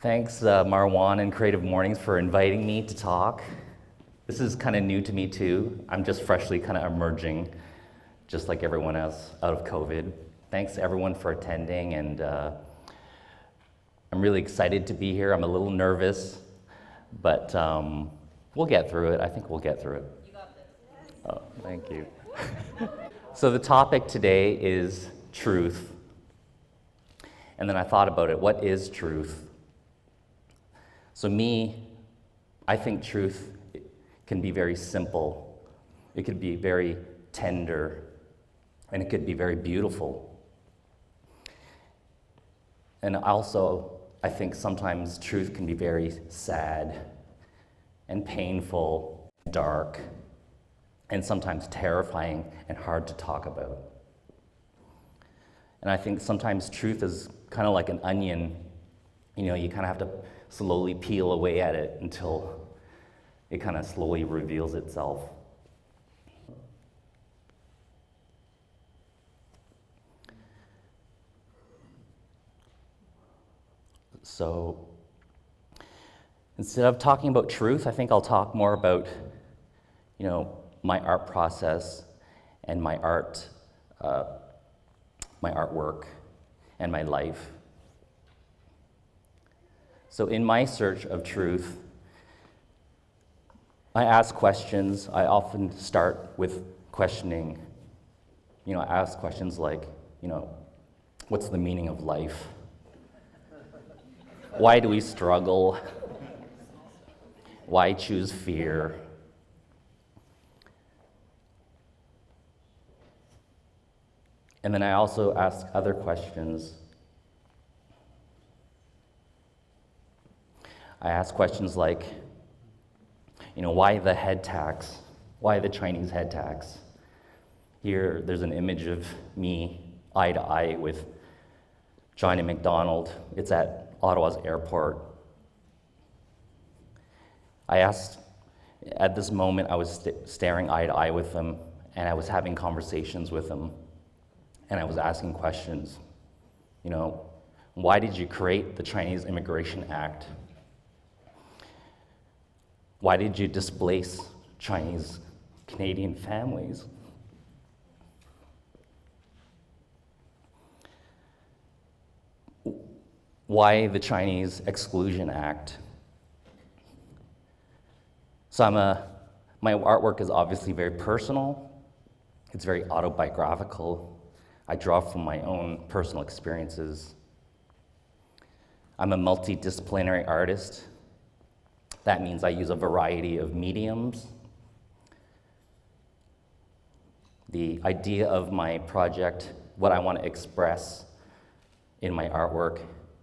Thanks, Marwan and CreativeMornings for inviting me to talk. This is kind of new to me too. I'm just freshly kind of emerging, just like everyone else, out of COVID. Thanks everyone for attending, and I'm really excited to be here. I'm a little nervous, but we'll get through it. I think we'll get through it. You got this. Oh, thank you. So the topic today is truth. And then I thought about it. What is truth? So I think truth can be very simple. It could be very tender, and it could be very beautiful. And also, I think sometimes truth can be very sad and painful, dark, and sometimes terrifying and hard to talk about. And I think sometimes truth is kind of like an onion. You know, you kind of have to slowly peel away at it until it kind of slowly reveals itself. So instead of talking about truth, I think I'll talk more about, my art process and my artwork and my life. So in my search of truth, I ask questions. I often start with questioning. I ask questions like, what's the meaning of life? Why do we struggle? Why choose fear? And then I also ask other questions. I ask questions like, why the head tax? Why the Chinese head tax? Here, there's an image of me eye to eye with Johnny McDonald. It's at Ottawa's airport. At this moment, I was staring eye to eye with him, and I was having conversations with him, and I was asking questions. Why did you create the Chinese Immigration Act? Why did you displace Chinese Canadian families? Why the Chinese Exclusion Act? So my artwork is obviously very personal. It's very autobiographical. I draw from my own personal experiences. I'm a multidisciplinary artist. That means I use a variety of mediums. The idea of my project, what I want to express in my artwork,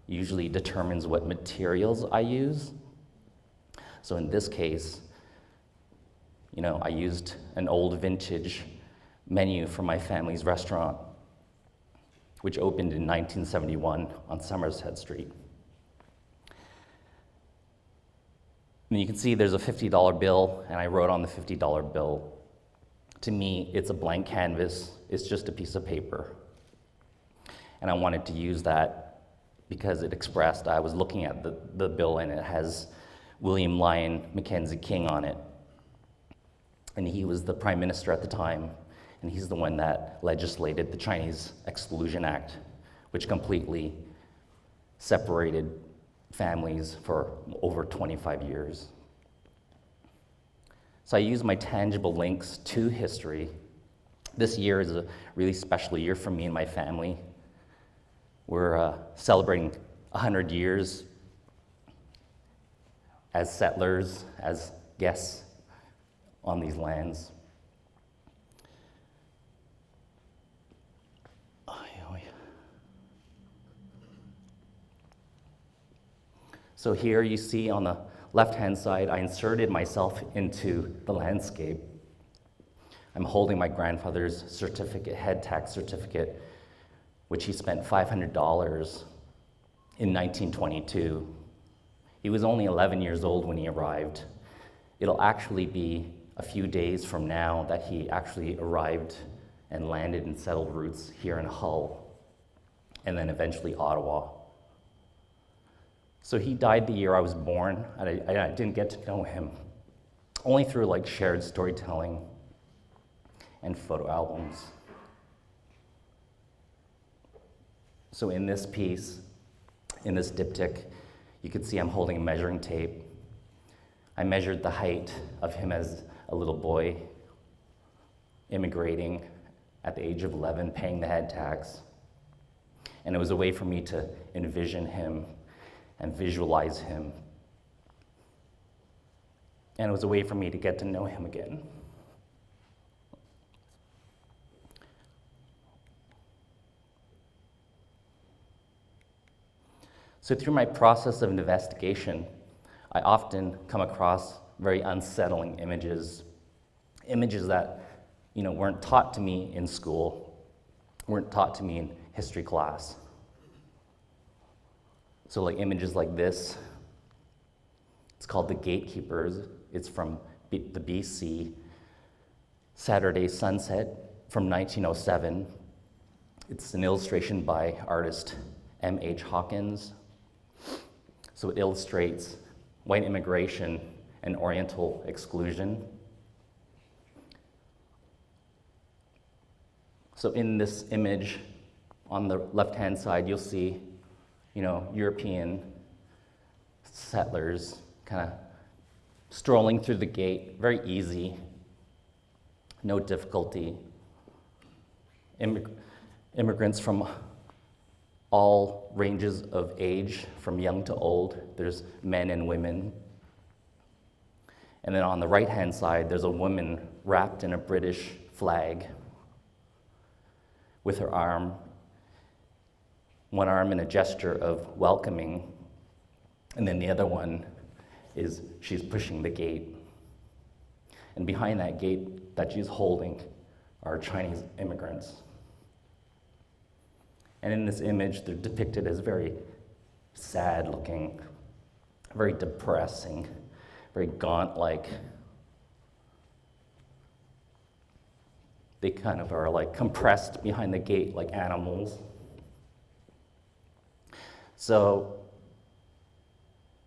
usually determines what materials I use. So in this case, I used an old vintage menu from my family's restaurant, which opened in 1971 on Somerset Street. And you can see there's a $50 bill, and I wrote on the $50 bill, to me, it's a blank canvas, it's just a piece of paper. And I wanted to use that because it expressed, I was looking at the bill, and it has William Lyon Mackenzie King on it. And he was the prime minister at the time, and he's the one that legislated the Chinese Exclusion Act, which completely separated families for over 25 years. So I use my tangible links to history. This year is a really special year for me and my family. We're celebrating 100 years as settlers, as guests on these lands. So here you see on the left-hand side, I inserted myself into the landscape. I'm holding my grandfather's certificate, head tax certificate, which he spent $500 in 1922. He was only 11 years old when he arrived. It'll actually be a few days from now that he actually arrived and landed and settled roots here in Hull, and then eventually Ottawa. So he died the year I was born, and I didn't get to know him, only through like shared storytelling and photo albums. So in this piece, in this diptych, you can see I'm holding a measuring tape. I measured the height of him as a little boy, immigrating at the age of 11, paying the head tax. And it was a way for me to envision him and visualize him. And it was a way for me to get to know him again. So through my process of investigation, I often come across very unsettling images that weren't taught to me in school, weren't taught to me in history class. So like images like this, it's called The Gatekeepers. It's from the BC, Saturday Sunset from 1907. It's an illustration by artist M.H. Hawkins. So it illustrates white immigration and Oriental exclusion. So in this image, on the left-hand side, you'll see, European settlers kind of strolling through the gate, very easy, no difficulty. Immigrants from all ranges of age, from young to old. There's men and women. And then on the right-hand side, there's a woman wrapped in a British flag with her arm, one arm in a gesture of welcoming, and then the other one is she's pushing the gate. And behind that gate that she's holding are Chinese immigrants. And in this image, they're depicted as very sad looking, very depressing, very gaunt-like. They kind of are like compressed behind the gate like animals. So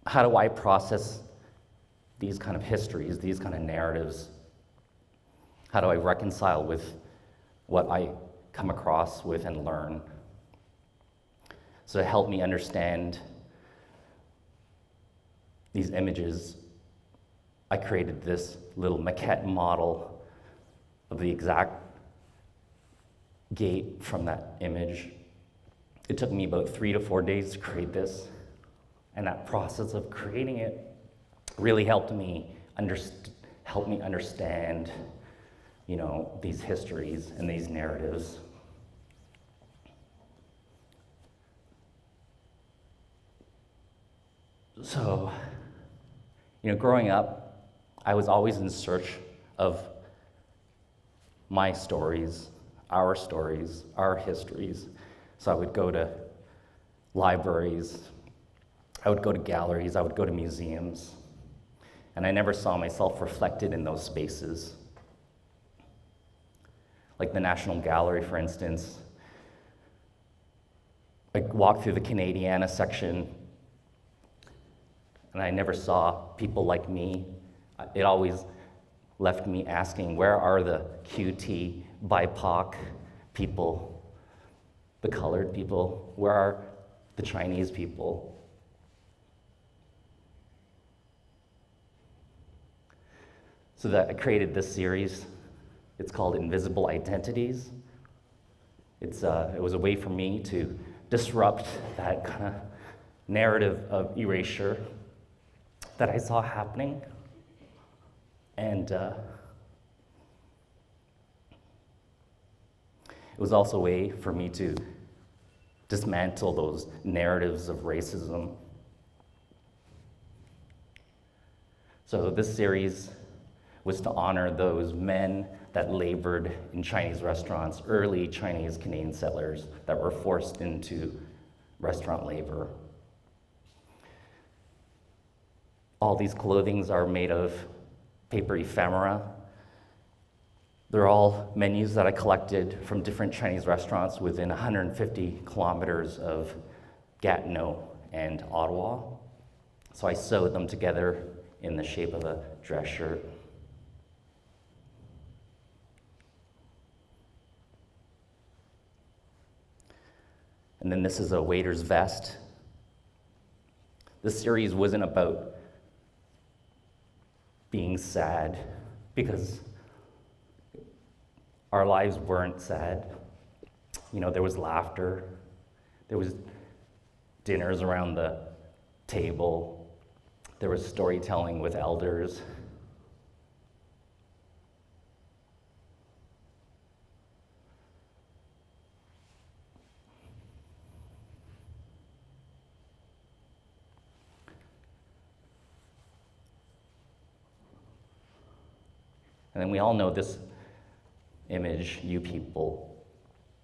how do I process these kind of histories, these kind of narratives? How do I reconcile with what I come across with and learn? So to help me understand these images, I created this little maquette model of the exact gate from that image. It took me about 3 to 4 days to create this, and that process of creating it really helped me understand, these histories and these narratives. So, growing up, I was always in search of my stories, our histories. So I would go to libraries, I would go to galleries, I would go to museums, and I never saw myself reflected in those spaces. Like the National Gallery, for instance, I walked through the Canadiana section, and I never saw people like me. It always left me asking, where are the QT, BIPOC people, the colored people? Where are the Chinese people? So that I created this series. It's called Invisible Identities. It was a way for me to disrupt that kind of narrative of erasure that I saw happening. And it was also a way for me to dismantle those narratives of racism. So this series was to honor those men that labored in Chinese restaurants, early Chinese Canadian settlers that were forced into restaurant labor. All these clothings are made of paper ephemera. They're all menus that I collected from different Chinese restaurants within 150 kilometers of Gatineau and Ottawa. So I sewed them together in the shape of a dress shirt. And then this is a waiter's vest. This series wasn't about being sad, because our lives weren't sad. There was laughter, there was dinners around the table, there was storytelling with elders. And then we all know this image, you people.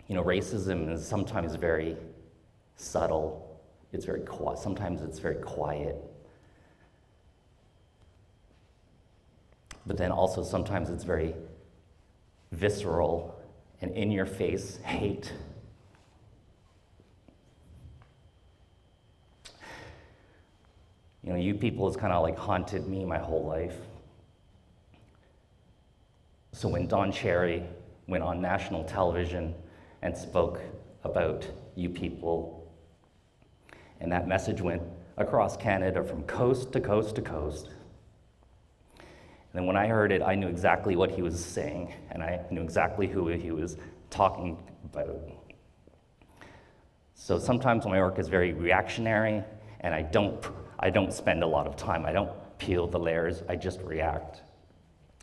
Racism is sometimes very subtle. It's very quiet. Sometimes it's very quiet. But then also sometimes it's very visceral and in your face hate. You people has kind of like haunted me my whole life. So when Don Cherry went on national television and spoke about you people, and that message went across Canada from coast to coast to coast. And then when I heard it, I knew exactly what he was saying, and I knew exactly who he was talking about. So sometimes my work is very reactionary, and I don't spend a lot of time. I don't peel the layers, I just react.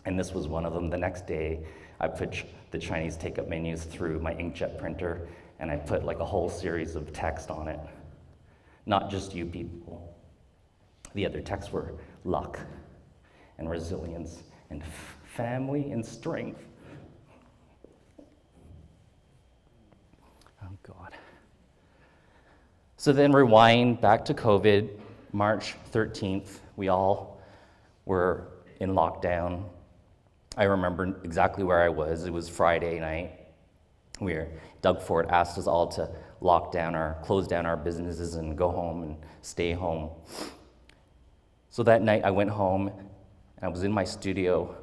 And this was one of them. The next day, I put the Chinese take-up menus through my inkjet printer, and I put like a whole series of text on it. Not just you people. The other texts were luck and resilience and family and strength. Oh God. So then rewind back to COVID, March 13th, we all were in lockdown. I remember exactly where I was. It was Friday night. Doug Ford asked us all to close down our businesses and go home and stay home. So that night I went home and I was in my studio.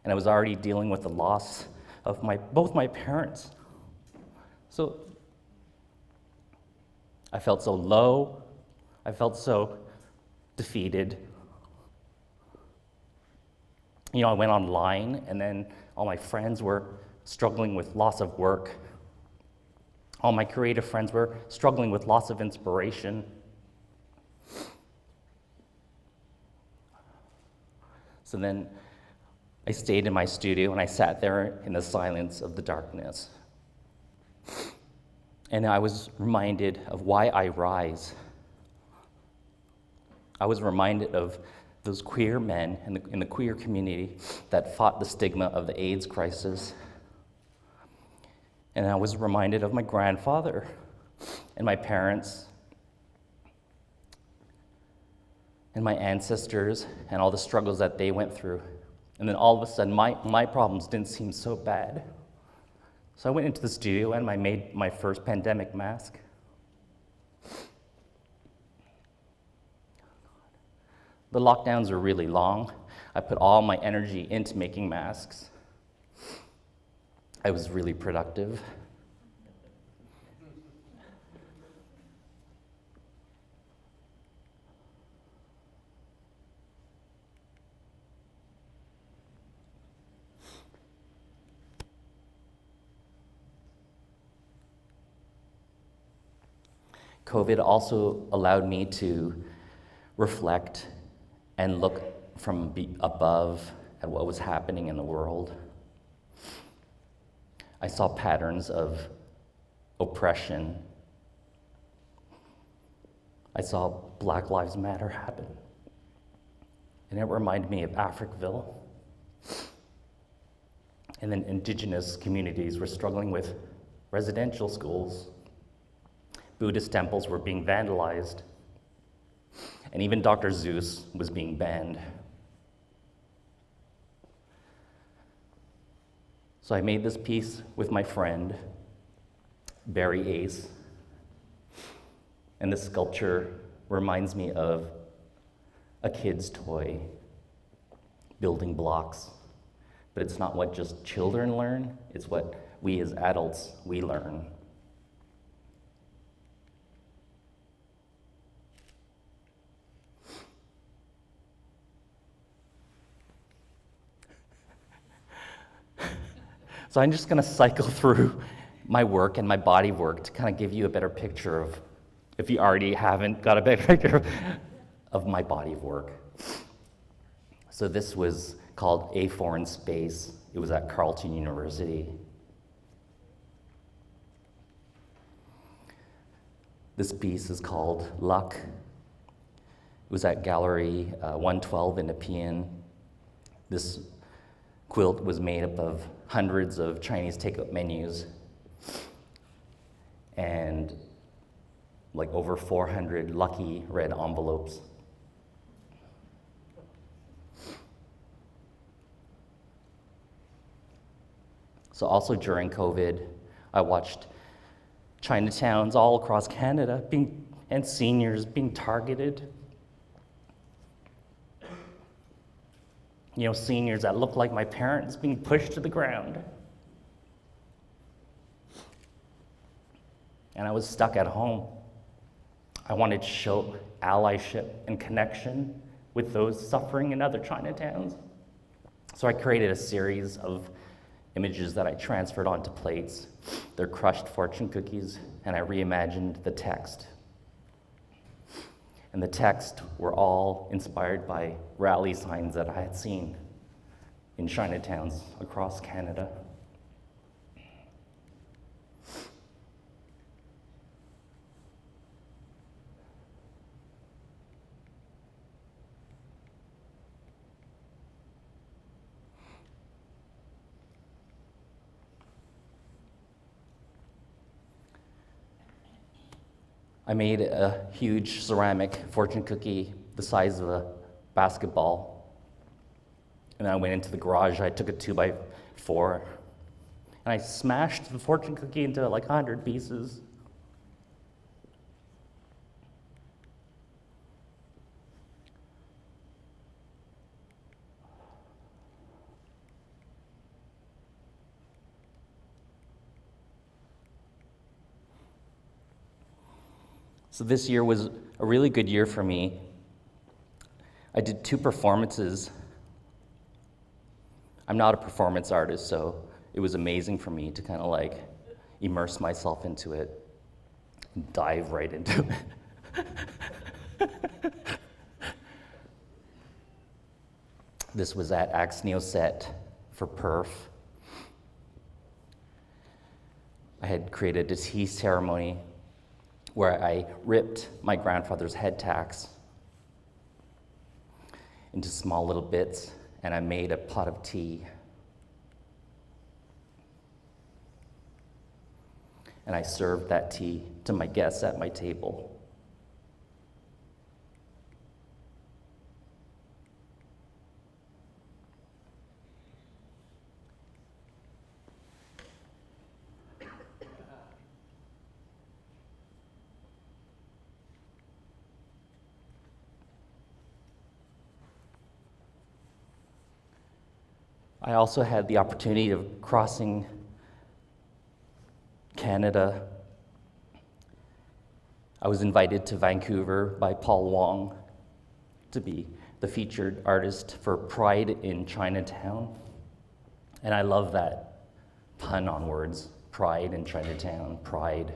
And I was already dealing with the loss of both my parents. So I felt so low. I felt so defeated. I went online, and then all my friends were struggling with loss of work. All my creative friends were struggling with loss of inspiration. So then I stayed in my studio, and I sat there in the silence of the darkness. And I was reminded of why I rise. I was reminded of those queer men in the queer community that fought the stigma of the AIDS crisis. And I was reminded of my grandfather and my parents and my ancestors and all the struggles that they went through. And then all of a sudden, my problems didn't seem so bad. So I went into the studio and I made my first pandemic mask. The lockdowns are really long. I put all my energy into making masks. I was really productive. COVID also allowed me to reflect and look from above at what was happening in the world. I saw patterns of oppression. I saw Black Lives Matter happen. And it reminded me of Africville. And then indigenous communities were struggling with residential schools. Buddhist temples were being vandalized. And even Dr. Zeus was being banned. So I made this piece with my friend, Barry Ace. And this sculpture reminds me of a kid's toy, building blocks. But it's not what just children learn, it's what we as adults, we learn. So I'm just going to cycle through my work and my body of work to kind of give you a better picture of, if you already haven't got a better picture of my body of work. So this was called A4 in Space. It was at Carleton University. This piece is called Luck. It was at Gallery 112 in Nepean. This quilt was made up of hundreds of Chinese takeout menus and like over 400 lucky red envelopes. So also during COVID, I watched Chinatowns all across Canada and seniors being targeted. You know, seniors that look like my parents being pushed to the ground. And I was stuck at home. I wanted to show allyship and connection with those suffering in other Chinatowns. So I created a series of images that I transferred onto plates. They're crushed fortune cookies, and I reimagined the text. And the text were all inspired by rally signs that I had seen in Chinatowns across Canada. I made a huge ceramic fortune cookie the size of a basketball. And then I went into the garage, I took a 2x4, and I smashed the fortune cookie into like 100 pieces. So this year was a really good year for me. I did 2 performances. I'm not a performance artist, so it was amazing for me to kind of like immerse myself into it and dive right into it. This was at Axneo Set for Perth. I had created a tea ceremony where I ripped my grandfather's head tacks into small little bits, and I made a pot of tea. And I served that tea to my guests at my table. I also had the opportunity of crossing Canada. I was invited to Vancouver by Paul Wong to be the featured artist for Pride in Chinatown. And I love that pun on words, Pride in Chinatown, pride.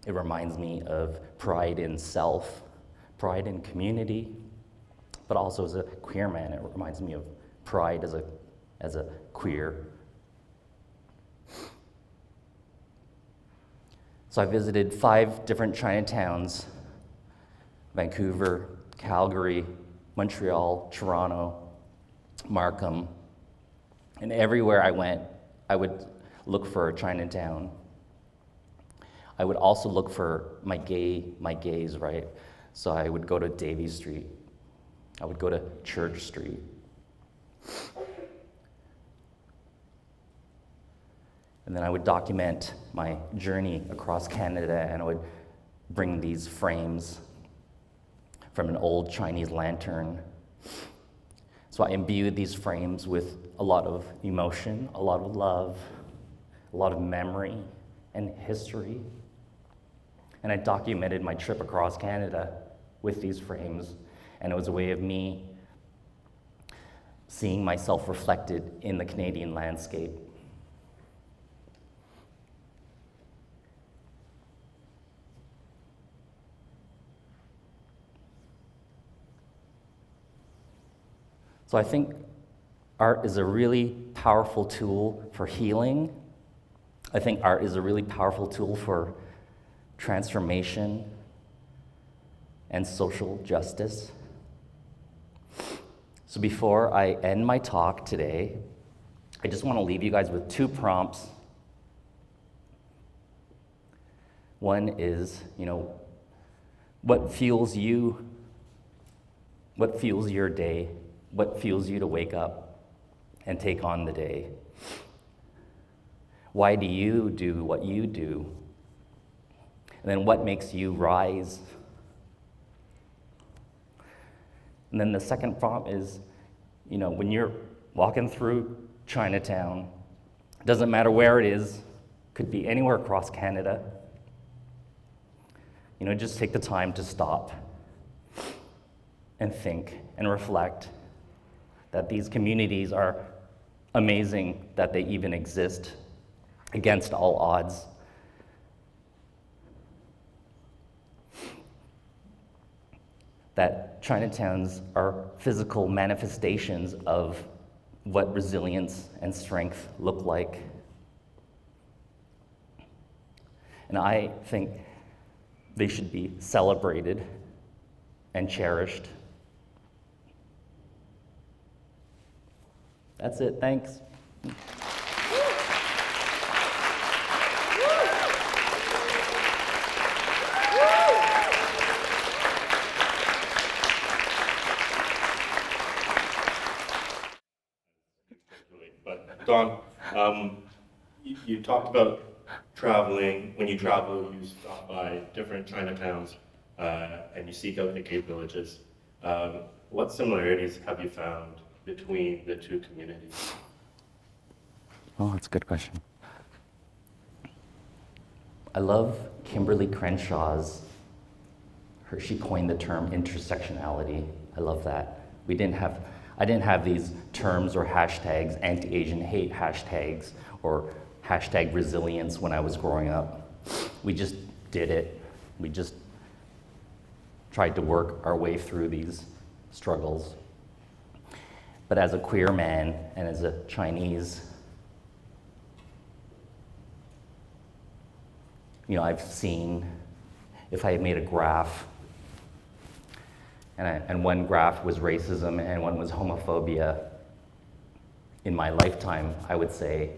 It reminds me of pride in self, pride in community, but also as a queer man, it reminds me of pride as a queer. So I visited 5 different Chinatowns: Vancouver, Calgary, Montreal, Toronto, Markham. And everywhere I went, I would look for a Chinatown. I would also look for my gays, right? So I would go to Davie Street. I would go to Church Street. And then I would document my journey across Canada, and I would bring these frames from an old Chinese lantern. So I imbued these frames with a lot of emotion, a lot of love, a lot of memory and history. And I documented my trip across Canada with these frames, and it was a way of me seeing myself reflected in the Canadian landscape. So I think art is a really powerful tool for healing. I think art is a really powerful tool for transformation and social justice. So before I end my talk today, I just want to leave you guys with 2 prompts. One is, what fuels you? What fuels your day? What fuels you to wake up and take on the day? Why do you do what you do? And then what makes you rise? And then the second prompt is, when you're walking through Chinatown, it doesn't matter where it is, could be anywhere across Canada, just take the time to stop and think and reflect that these communities are amazing, that they even exist against all odds. That Chinatowns are physical manifestations of what resilience and strength look like. And I think they should be celebrated and cherished. That's it, thanks. But Don, you talked about traveling. When you travel, you stop by different Chinatowns and you seek out the cave villages. What similarities have you found between the 2 communities? Oh, that's a good question. I love Kimberly Crenshaw's, she coined the term intersectionality. I love that. I didn't have these terms or hashtags, anti-Asian hate hashtags, or hashtag resilience when I was growing up. We just did it. We just tried to work our way through these struggles. But as a queer man and as a Chinese, I've seen, if I had made a graph, and one graph was racism and one was homophobia, in my lifetime, I would say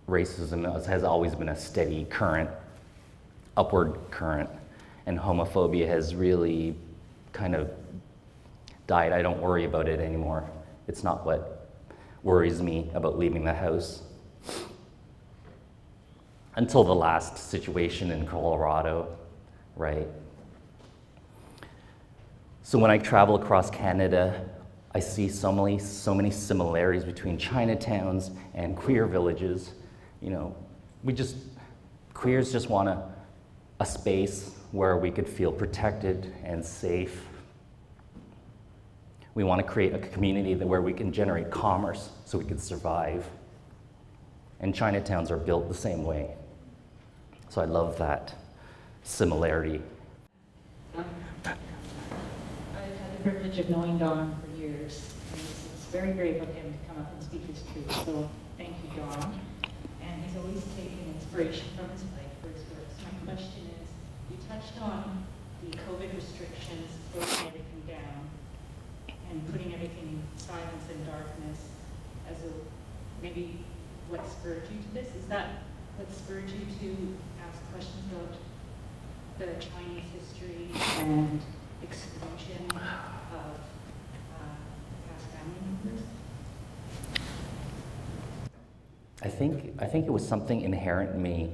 racism has always been a steady current, upward current, and homophobia has really kind of died. I don't worry about it anymore. It's not what worries me about leaving the house. Until the last situation in Colorado, right? So when I travel across Canada, I see so many similarities between Chinatowns and queer villages. Queers just want a space where we could feel protected and safe. We want to create a community where we can generate commerce so we can survive. And Chinatowns are built the same way. So I love that similarity. I've had the privilege of knowing Don for years. And it's very brave of him to come up and speak his truth. So thank you, Don. And he's always taking inspiration from his life for his works. My question is, you touched on the COVID restrictions, closing everything down, and putting everything in silence and darkness as maybe what spurred you to this? Is that what spurred you to ask questions about the Chinese history and exclusion of past family members? I think it was something inherent in me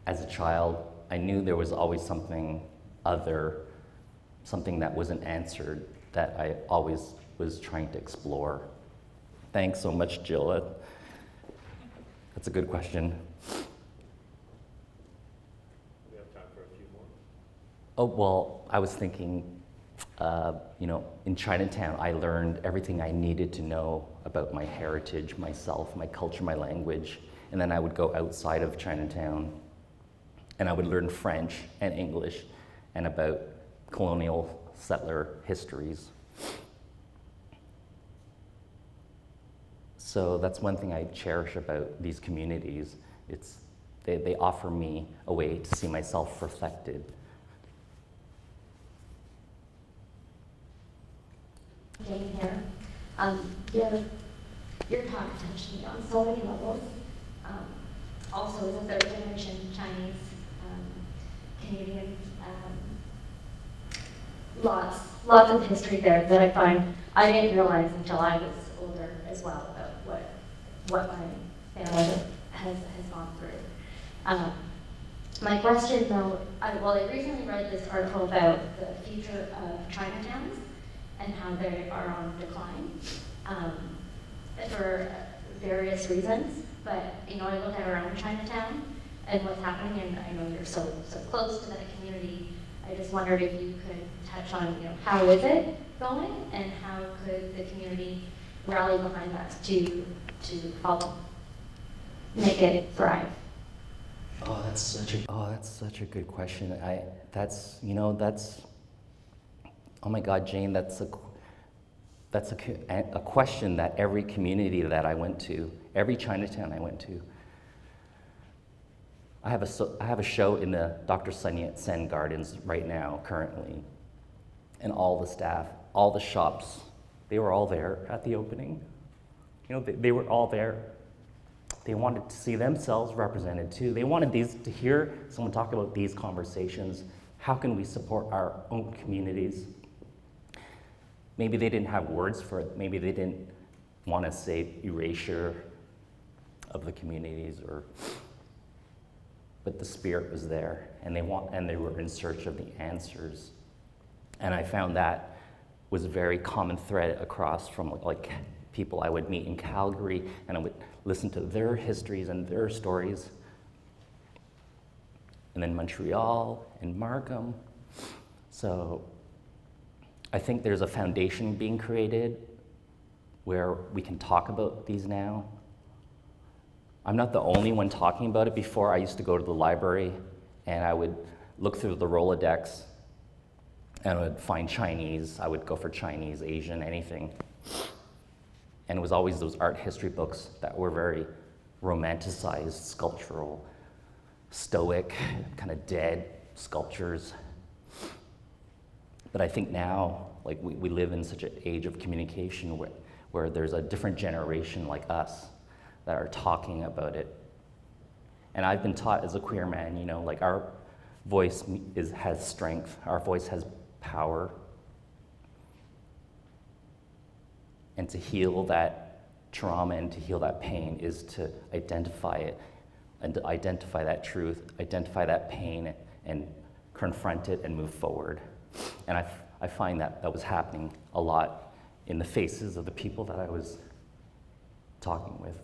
as a child I knew there was always something other, something that wasn't answered that I always was trying to explore. Thanks so much, Jill. That's a good question. We have time for a few more. Oh, well, I was thinking, in Chinatown, I learned everything I needed to know about my heritage, myself, my culture, my language, and then I would go outside of Chinatown and I would learn French and English and about colonial settler histories. So that's one thing I cherish about these communities. They offer me a way to see myself reflected. Jane here. Your talk touched me on so many levels. Also, as a third generation Chinese Canadian, lots of history there that I find I didn't realize until I was older as well about what my family has gone through. My question though, I recently read this article about the future of Chinatowns and how they are on decline for various reasons. But I look at our own Chinatown and what's happening, and I know you're so close to that community. I just wondered if you could touch on, how is it going, and how could the community rally behind that to help make it thrive? Oh, that's such a good question. Oh my God, Jane, that's a question that every community that I went to, every Chinatown I went to. I have a show in the Dr. Sun Yat-sen Gardens right now, currently, and all the staff, all the shops, they were all there at the opening. They were all there. They wanted to see themselves represented too. They wanted to hear someone talk about these conversations. How can we support our own communities? Maybe they didn't have words for it. Maybe they didn't want to say erasure of the communities, but the spirit was there, and they were in search of the answers. And I found that was a very common thread across from like people I would meet in Calgary, and I would listen to their histories and their stories. And then Montreal and Markham. So I think there's a foundation being created where we can talk about these now. I'm not the only one talking about it. Before, I used to go to the library and I would look through the Rolodex and I would find Chinese. I would go for Chinese, Asian, anything. And it was always those art history books that were very romanticized, sculptural, stoic, kind of dead sculptures. But I think now, like we live in such an age of communication where there's a different generation like us that are talking about it. And I've been taught as a queer man, like our voice has strength, our voice has power. And to heal that trauma and to heal that pain is to identify it and to identify that truth, identify that pain and confront it and move forward. And I find that was happening a lot in the faces of the people that I was talking with.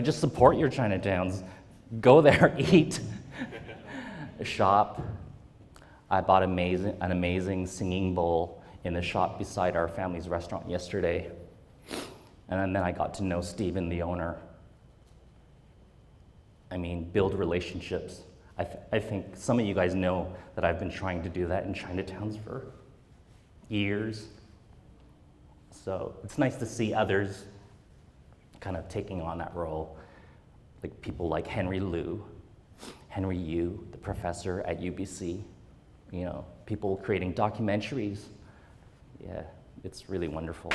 Just support your Chinatowns. Go there, eat, shop. I bought an amazing singing bowl in the shop beside our family's restaurant yesterday. And then I got to know Stephen, the owner. Build relationships. I think some of you guys know that I've been trying to do that in Chinatowns for years. So it's nice to see others kind of taking on that role, like people like Henry Yu, the professor at UBC, people creating documentaries. Yeah, it's really wonderful.